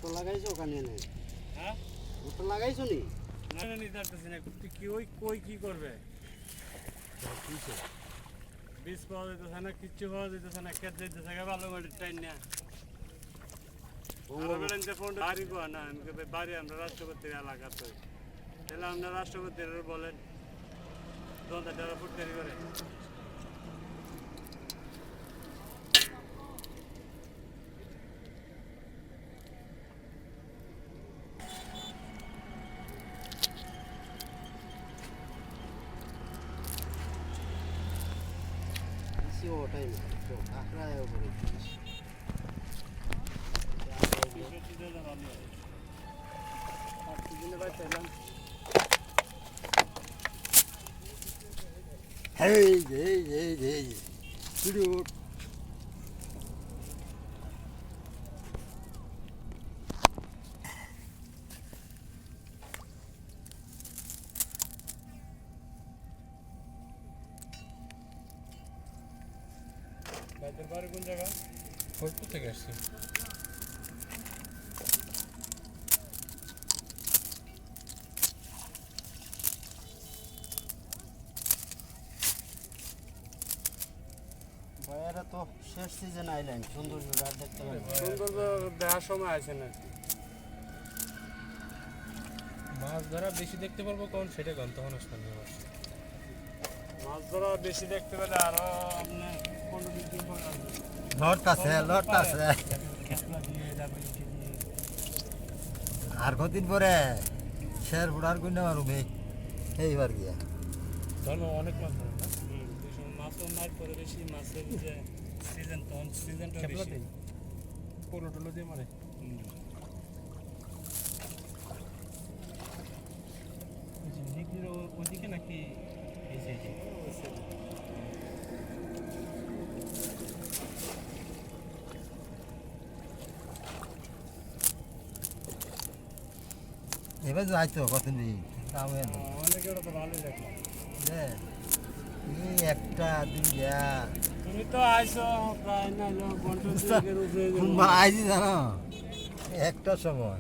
তো লাগাইছো ওখানে নে হ্যাঁ তো লাগাইছো নি না না নিতে পারতেছি না কি ওই কই কি করবে বীজ পাওয়া যেতেছে না কিচ্ছু পাওয়া যেতেছে না খেত যেতেছে ভালো করে টাইম না ফোন বাড়ি গো না আমি বাড়ি আমরা রাষ্ট্রপতির এলাকাতে তাহলে আমরা রাষ্ট্রপতির বলেন 2000 টাকা ফুট তৈরি করে বেশি ওটাই না তো কাঁকড়ায় উপরে এই ভিডিও বাইদের বাড়ি কোন জায়গা ফরিদপুর থেকে আসছি। ভাইয়ারা তো শেষ সিজন আইলেন সৌন্দর্যটা দেখতে পাবেন সৌন্দর্য দেখার সময় আছে না মাছ ধরা বেশি দেখতে পারবো কোন সেটা কোন তখন স্থানীয় মাছ মাছ ধরা বেশি দেখতে পেলে আরো আপনার 15-20 দিন পর আসবে লটকাছে আর কদিন পরে শের বুড়ার কইনা মারুমে এইবার গিয়া তখন অনেক মাছ ধরে না মাছের মাছ পরে বেশি মাছের যে সিজন তখন সিজনটা বেশি পোলো টোলো দিয়ে মারে ওদিকে নাকি এই সাইডে এবার যাইতো কতদিন দামে অনেকে ওটা তো ভালোই দেখলাম এই একটা দিন গিয়া তুমি তো আইছো প্রায় না ঘন্টা দুয়েকের উপরে আইজি জানো একটা সময়